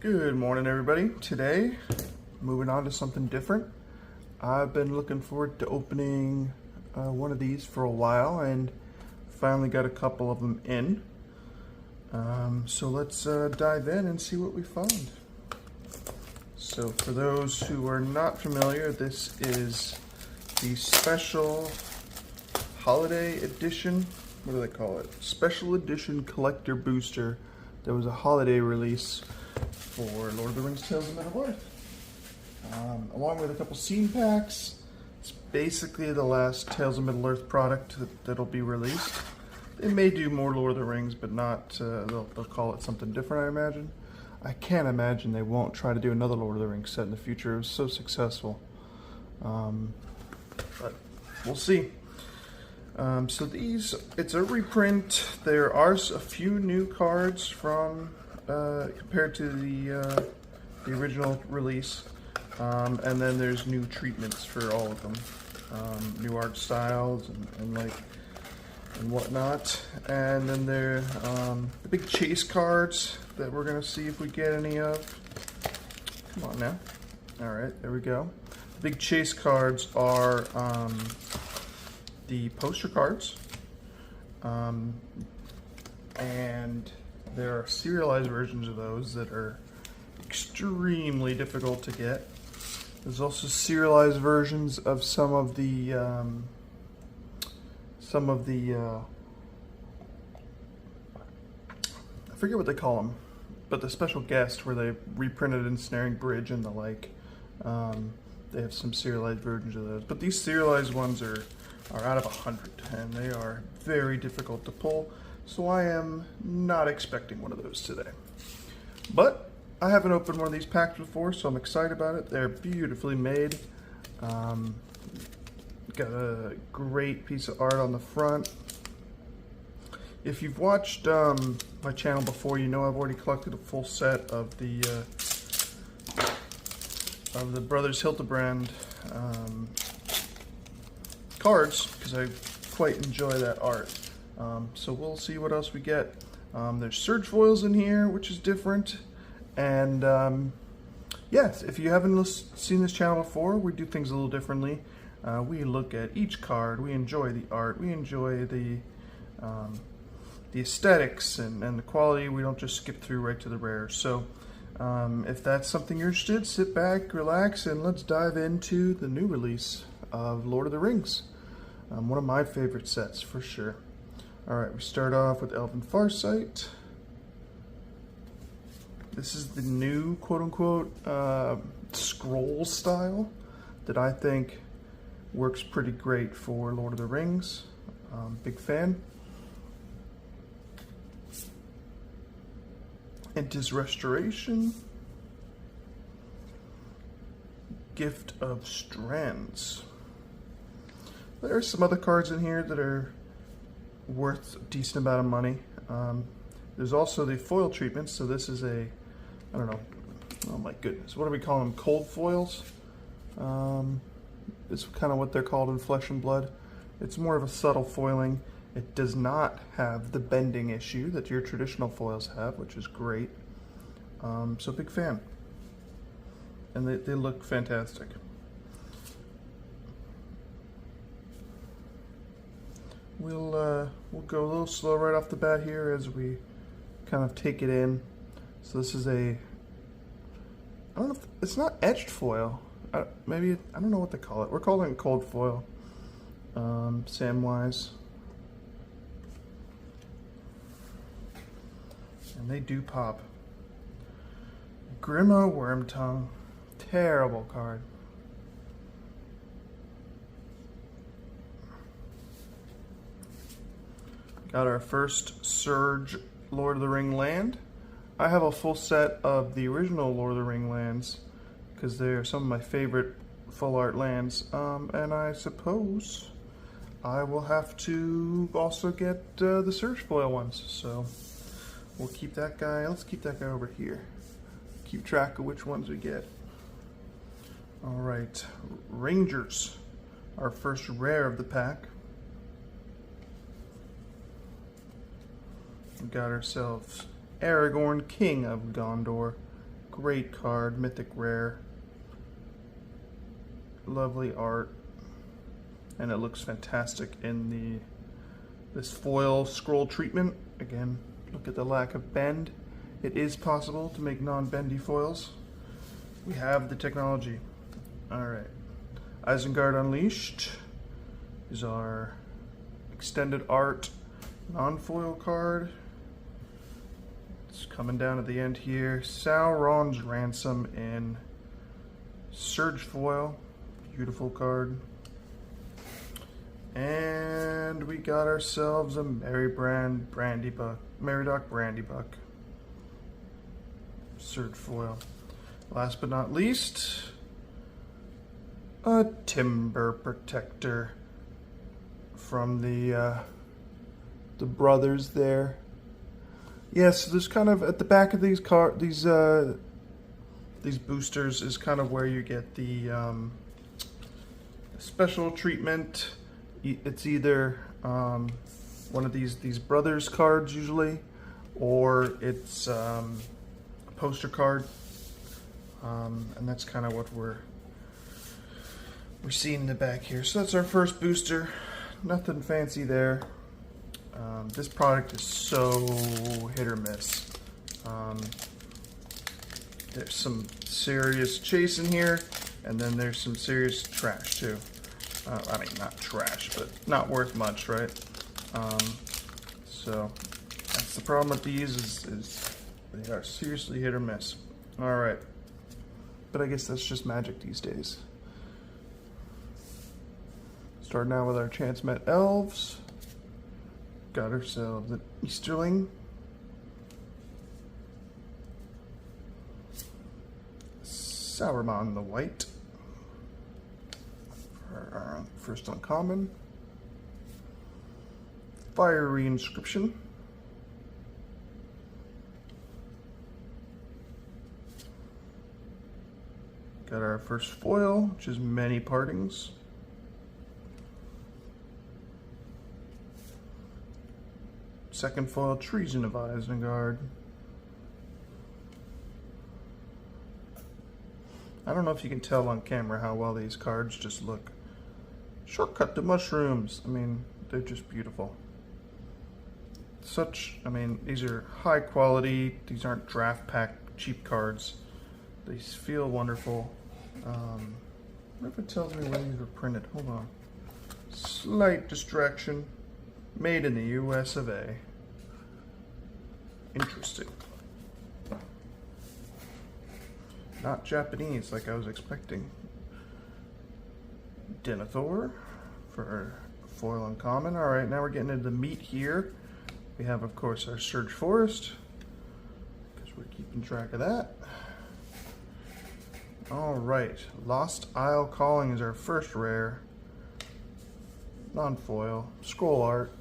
Good morning, everybody. Today, moving on to something different. I've been looking forward to opening one of these for a while and finally got a couple of them in. So let's dive in and see what we found. So for those who are not familiar, this is the special holiday edition. What do they call it? Special edition collector booster. There was a holiday release for Lord of the Rings Tales of Middle-earth. Along with a couple scene packs. It's basically the last Tales of Middle-earth product that'll be released. They may do more Lord of the Rings, but not, they'll call it something different, I imagine. I can't imagine they won't try to do another Lord of the Rings set in the future. It was so successful. But we'll see. So these, it's a reprint. There are a few new cards from compared to the original release, and then there's new treatments for all of them, new art styles and whatnot. And then there the big chase cards that we're gonna see if we get any of. Come on now. All right, there we go. The big chase cards are the poster cards, and there are serialized versions of those that are extremely difficult to get. There's also serialized versions of some of the I forget what they call them, but the special guest where they reprinted Ensnaring Bridge and the like. They have some serialized versions of those, but these serialized ones are out of 100, and they are very difficult to pull, so I am not expecting one of those today. But I haven't opened one of these packs before, so I'm excited about it. They're beautifully made. Got a great piece of art on the front. If you've watched my channel before, you know I've already collected a full set of the Brothers Hildebrand cards, because I quite enjoy that art. So we'll see what else we get. There's surge foils in here, which is different. And yes, if you haven't seen this channel before, we do things a little differently. We look at each card, we enjoy the art, we enjoy the aesthetics and the quality. We don't just skip through right to the rares. So if that's something you're interested in, sit back, relax, and let's dive into the new release of Lord of the Rings. One of my favorite sets, for sure. Alright, we start off with Elven Farsight. This is the new, quote-unquote, scroll style that I think works pretty great for Lord of the Rings. Big fan. Entis Restoration. Gift of Strands. There are some other cards in here that are worth a decent amount of money. There's also the foil treatment. So this is a, I don't know, oh my goodness, what do we call them? Cold foils? It's kind of what they're called in Flesh and Blood. It's more of a subtle foiling. It does not have the bending issue that your traditional foils have, which is great. So big fan. And they look fantastic. We'll go a little slow right off the bat here as we kind of take it in. So this is a, I don't know if, it's not etched foil. Maybe, I don't know what they call it. We're calling it cold foil, Samwise. And they do pop. Grima Wormtongue. Terrible card. Got our first Surge Lord of the Ring land. I have a full set of the original Lord of the Ring lands because they're some of my favorite full art lands. And I suppose I will have to also get the Surge foil ones. So we'll keep that guy, let's keep that guy over here. Keep track of which ones we get. All right, Rangers, our first rare of the pack. We got ourselves Aragorn, King of Gondor, Great card, mythic rare. Lovely art. And it looks fantastic in this foil scroll treatment. Again, look at the lack of bend. It is possible to make non-bendy foils. We have the technology. Alright. Isengard Unleashed is our extended art non-foil card. It's coming down at the end here. Sauron's Ransom in Surge foil. Beautiful card. And we got ourselves a Marydoc Brandybuck. Surge foil. Last but not least, a Timber Protector from the brothers there. Yeah, so there's kind of at the back of these boosters is kind of where you get the special treatment. It's either one of these brothers cards usually, or it's a poster card, and that's kind of what we're seeing in the back here. So that's our first booster. Nothing fancy there. This product is so hit or miss. There's some serious chase in here, and then there's some serious trash too. I mean, not trash, but not worth much, right? So that's the problem with these is they are seriously hit or miss. All right, but I guess that's just magic these days. Starting out with our Chance Met Elves. Got ourselves an Easterling. Sauron the White. For our first uncommon. Fiery Inscription. Got our first foil, which is Many Partings. Second foil, Treason of Isengard. I don't know if you can tell on camera how well these cards just look. Shortcut to Mushrooms. I mean, they're just beautiful. I mean, these are high quality. These aren't draft pack cheap cards. They feel wonderful. I wonder if it tells me where these were printed. Hold on. Slight distraction. Made in the US of A. Interesting. Not Japanese like I was expecting. Denethor for foil uncommon. Alright, now we're getting into the meat here. We have, of course, our Surge Forest, because we're keeping track of that. Alright, Lost Isle Calling is our first rare. Non-foil. Scroll art.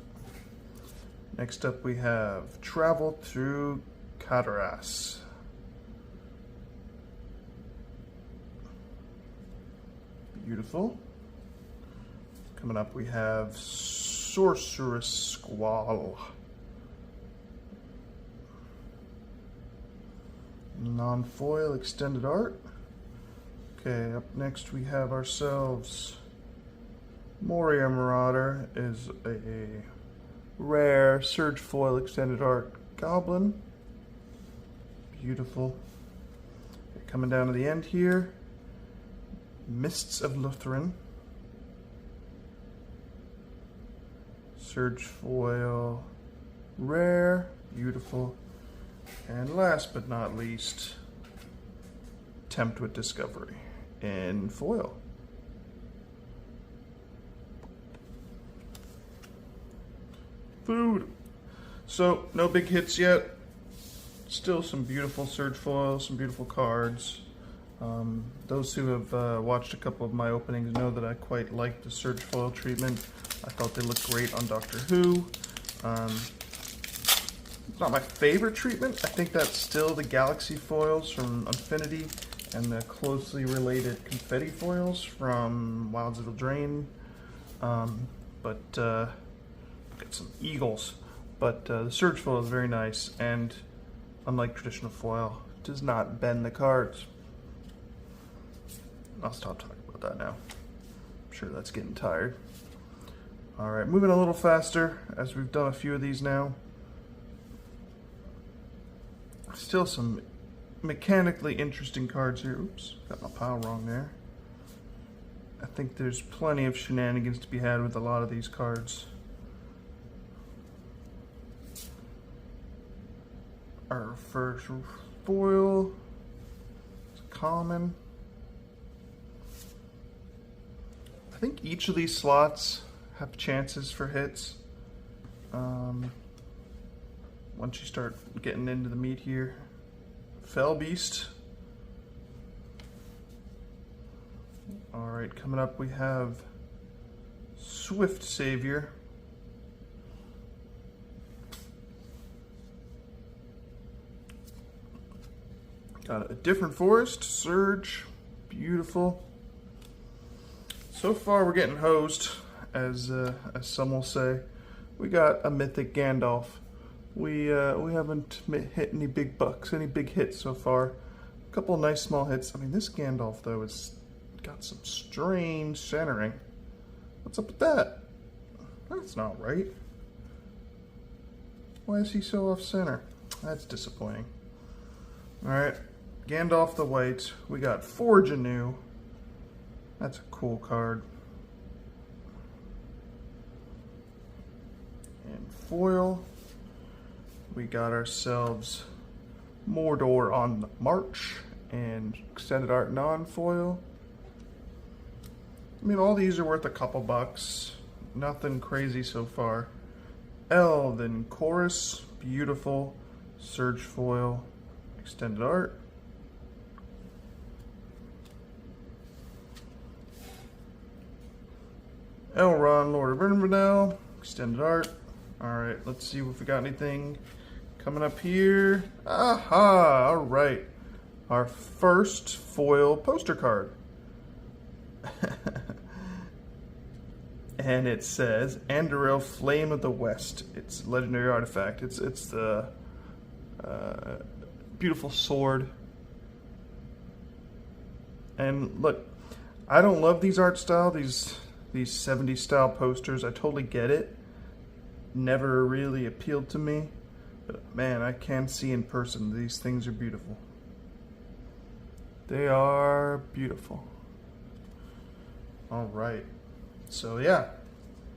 Next up we have Travel Through Catarrhas. Beautiful. Coming up we have Sorceress Squall. Non-foil extended art. Okay, up next we have ourselves Moria Marauder is a rare Surge foil extended art goblin. Beautiful. Okay, coming down to the end here, Mists of Luthran. Surge foil rare. Beautiful. And last but not least, Tempt with Discovery in foil. Food. So, no big hits yet. Still some beautiful Surge foils, some beautiful cards. Those who have watched a couple of my openings know that I quite like the Surge foil treatment. I thought they looked great on Doctor Who. Not my favorite treatment. I think that's still the Galaxy foils from Infinity and the closely related Confetti foils from Wilds of Eldraine. Got some Eagles. But the Surge foil is very nice, and unlike traditional foil, does not bend the cards. I'll stop talking about that now. I'm sure that's getting tired. All right, moving a little faster as we've done a few of these now. Still some mechanically interesting cards here. Oops, got my pile wrong there. I think there's plenty of shenanigans to be had with a lot of these cards. Our first foil, it's common. I think each of these slots have chances for hits. Once you start getting into the meat here. Fell Beast. Alright, coming up we have Swift Savior. Got a different forest, Surge, beautiful. So far we're getting hosed, as some will say. We got a mythic Gandalf. We haven't hit any big bucks, any big hits so far. A couple of nice small hits. I mean, this Gandalf though has got some strange centering. What's up with that? That's not right. Why is he so off center? That's disappointing. All right, Gandalf the White. We got Forge Anew. That's a cool card. And foil. We got ourselves Mordor on the March and extended art non-foil. I mean, all these are worth a couple bucks. Nothing crazy so far. Elven Chorus, beautiful. Surge foil, extended art. Elrond, Lord of Inverness, extended art. Alright, let's see if we got anything coming up here. Aha! Alright. Our first foil poster card. And it says Andoril Flame of the West. It's a legendary artifact. It's the beautiful sword. And look, I don't love these art style, these 70s style posters. I totally get it. Never really appealed to me, but man, I can see in person these things are beautiful. They are beautiful. All right, so yeah,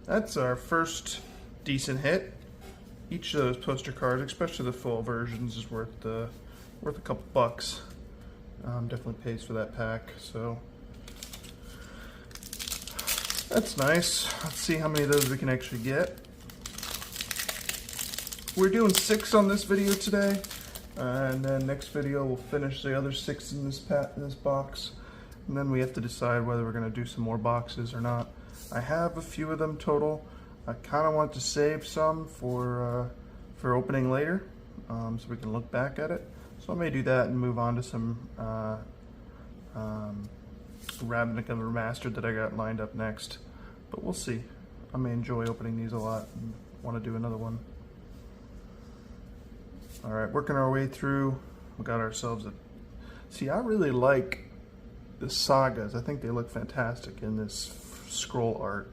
that's our first decent hit. Each of those poster cards, especially the full versions, is worth a couple bucks. Definitely pays for that pack, so that's nice. Let's see how many of those we can actually get. We're doing 6 on this video today, and then next video we'll finish the other 6 in this box, and then we have to decide whether we're going to do some more boxes or not. I have a few of them total. I kind of want to save some for opening later, so we can look back at it. So I may do that and move on to some Ravnica Remastered that I got lined up next, but we'll see. I may enjoy opening these a lot and want to do another one. All right, working our way through. We got ourselves a. See, I really like the sagas. I think they look fantastic in this scroll art,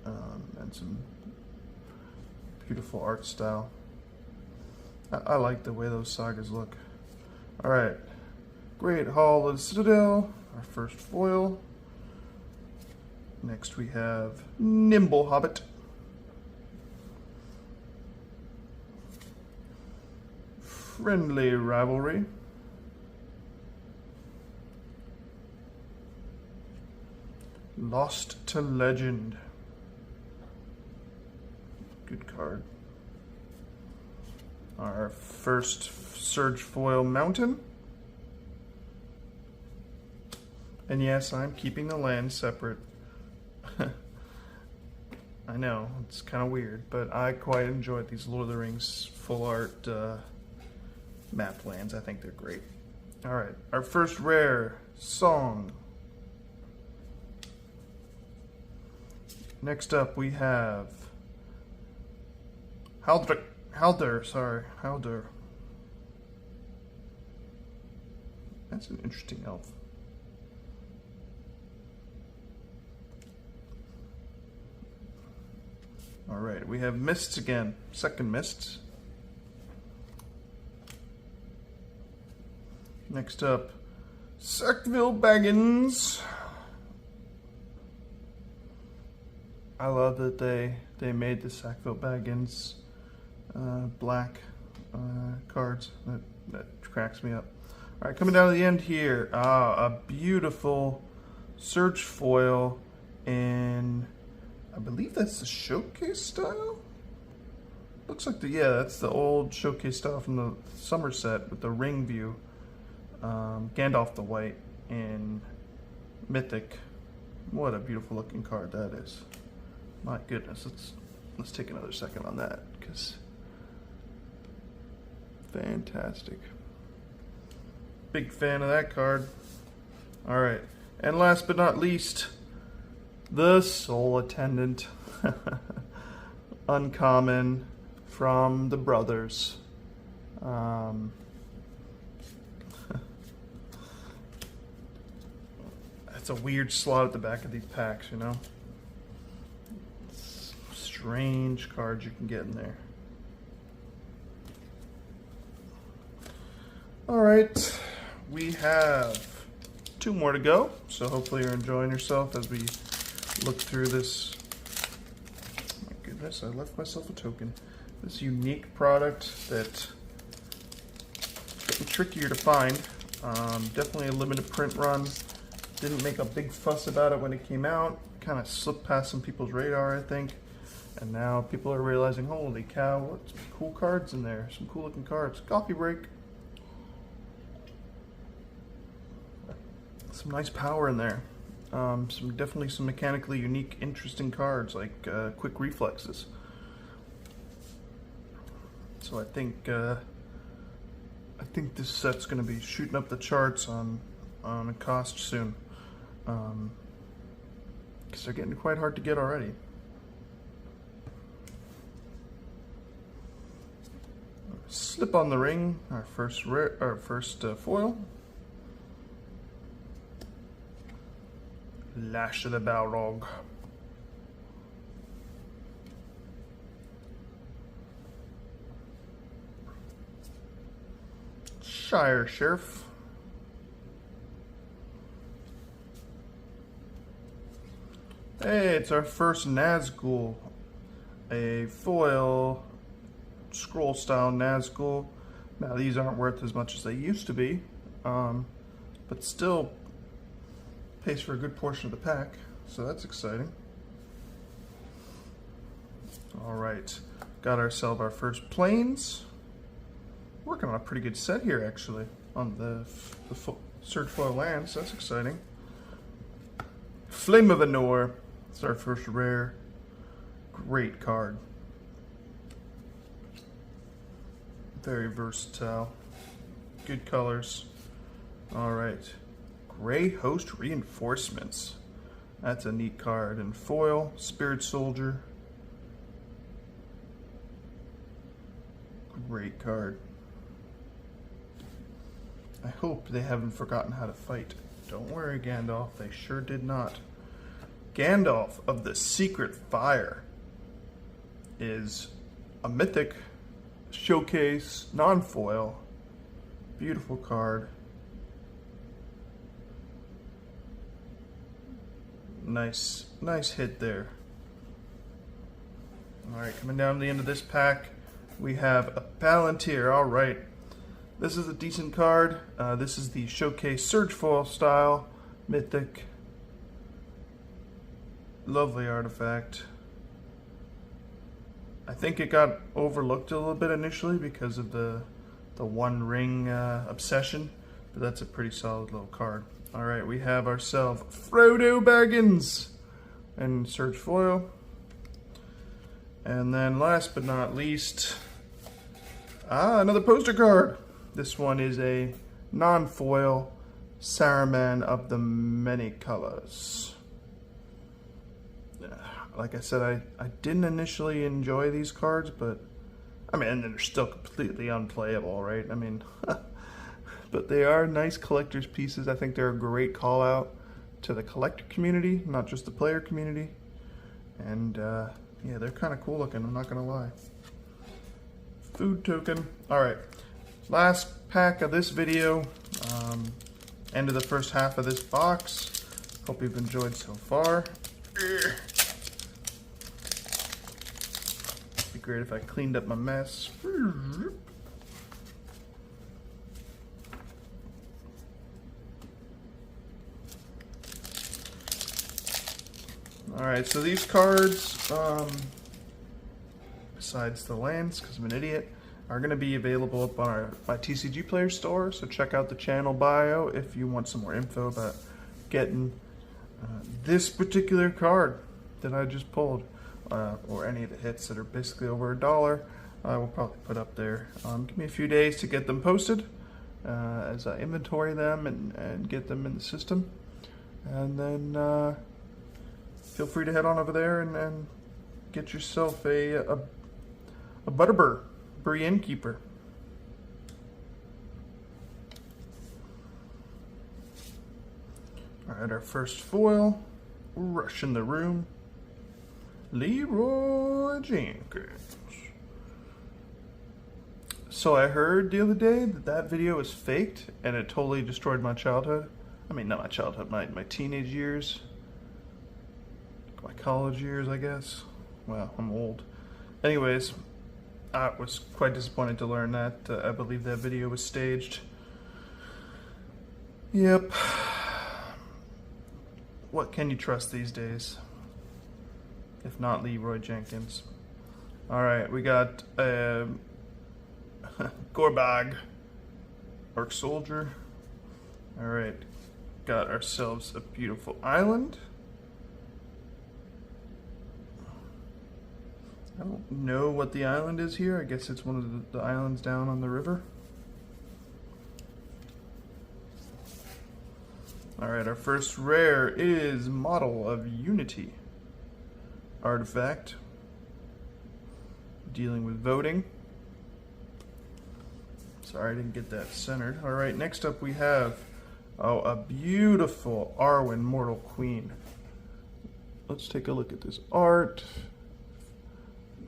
and some beautiful art style. I like the way those sagas look. All right, Great Hall of the Citadel, our first foil. Next we have Nimble Hobbit. Friendly Rivalry. Lost to Legend. Good card. Our first Surge Foil Mountain. And yes, I'm keeping the land separate. I know, it's kind of weird, but I quite enjoyed these Lord of the Rings full art map lands. I think they're great. Alright, our first rare, Song. Next up we have Haldir. That's an interesting elf. Alright, we have Mists again. Second Mists. Next up, Sackville Baggins. I love that they made the Sackville Baggins black cards. That cracks me up. Alright, coming down to the end here. A beautiful Surge foil in, I believe that's the showcase style? Looks like that's the old showcase style from the summer set with the ring view. Gandalf the White in Mythic. What a beautiful looking card that is. My goodness, let's take another second on that, because fantastic. Big fan of that card. Alright, and last but not least, the Soul Attendant. Uncommon from the brothers. It's a weird slot at the back of these packs, you know? Strange cards you can get in there. Alright, we have 2 more to go, so hopefully you're enjoying yourself as we look through this. My goodness, I left myself a token. This unique product that's getting trickier to find. Definitely a limited print run. Didn't make a big fuss about it when it came out. Kind of slipped past some people's radar, I think. And now people are realizing, holy cow, what cool cards in there. Some cool looking cards. Coffee break. Some nice power in there. Definitely some mechanically unique, interesting cards like quick reflexes. So I think this set's going to be shooting up the charts on a cost soon. Because they're getting quite hard to get already. Slip on the Ring, our first foil. Lash of the Balrog. Shire Sheriff. Hey, it's our first Nazgul. A foil scroll style Nazgul. Now these aren't worth as much as they used to be, but still pays for a good portion of the pack, so that's exciting. Alright, got ourselves our first planes. Working on a pretty good set here actually on the Surge foil lands, so that's exciting. Flame of Anor, it's our first rare. Great card. Very versatile. Good colors. Alright. Grey Host Reinforcements. That's a neat card. And foil, Spirit Soldier. Great card. I hope they haven't forgotten how to fight. Don't worry, Gandalf. They sure did not. Gandalf of the Secret Fire is a mythic showcase non-foil. Beautiful card. Nice hit there. Alright, coming down to the end of this pack, we have a Palantir. Alright, this is a decent card. This is the showcase Surge foil style mythic. Lovely artifact. I think it got overlooked a little bit initially because of the one ring obsession, but that's a pretty solid little card. Alright, we have ourselves Frodo Baggins and Surge foil. And then last but not least, another poster card. This one is a non-foil Saruman of the Many Colors. Like I said, I didn't initially enjoy these cards, but I mean, they're still completely unplayable, right? I mean, but they are nice collector's pieces. I think they're a great call out to the collector community, not just the player community. And yeah, they're kind of cool looking, I'm not gonna lie. Food token. All right, last pack of this video. End of the first half of this box. Hope you've enjoyed so far. Be great if I cleaned up my mess. All right, so these cards, besides the lands, because I'm an idiot, are going to be available up on my TCGplayer store. So check out the channel bio if you want some more info about getting this particular card that I just pulled, or any of the hits that are basically over $1. I will probably put up there. Give me a few days to get them posted as I inventory them and get them in the system, and then feel free to head on over there and get yourself a Butterbur Brienne Keeper. All right, our first foil, rush in the room, Leroy Jenkins. So I heard the other day that video was faked and it totally destroyed my childhood. I mean, not my childhood, my teenage years, my college years, I guess. Well, I'm old. Anyways, I was quite disappointed to learn that. I believe that video was staged. Yep. What can you trust these days? If not Leroy Jenkins. Alright, we got Gorbag, Orc Soldier. Alright, got ourselves a beautiful island. I don't know what the island is here. I guess it's one of the islands down on the river. Alright, our first rare is Model of Unity. Artifact. Dealing with voting. Sorry, I didn't get that centered. Alright, next up we have a beautiful Arwen Mortal Queen. Let's take a look at this art.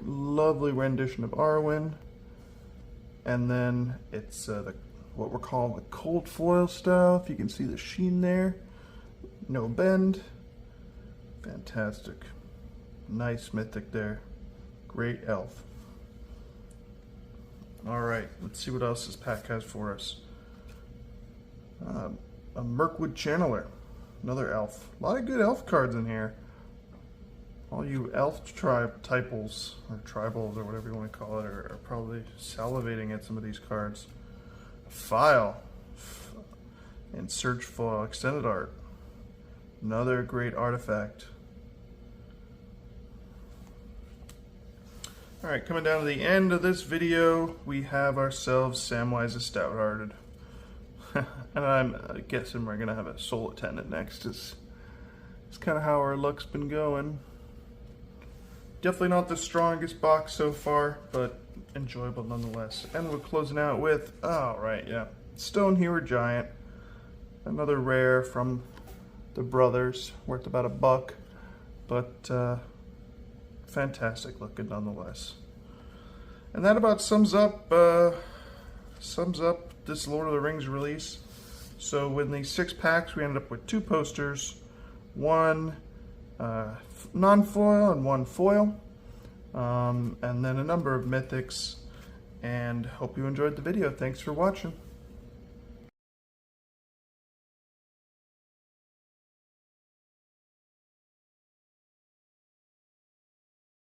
Lovely rendition of Arwen, and then it's what we're calling the cold foil style. If you can see the sheen there, no bend, fantastic, nice mythic there, great elf. All right, let's see what else this pack has for us. A Mirkwood Channeler, another elf. A lot of good elf cards in here. All you elf typals, or tribals, or whatever you want to call it, are probably salivating at some of these cards. File and Surge Foil Extended Art. Another great artifact. Alright, coming down to the end of this video, we have ourselves Samwise the Stout-Hearted. And I'm guessing we're going to have a Soul Attendant next. It's kind of how our luck's been going. Definitely not the strongest box so far, but enjoyable nonetheless. And we're closing out with, oh right, yeah, Stonehewer Giant. Another rare from the brothers, worth about $1, but fantastic looking nonetheless. And that about sums up this Lord of the Rings release. So with these 6 packs, we ended up with 2 posters, 1 non-foil and 1 foil, and then a number of mythics, and hope you enjoyed the video. Thanks for watching.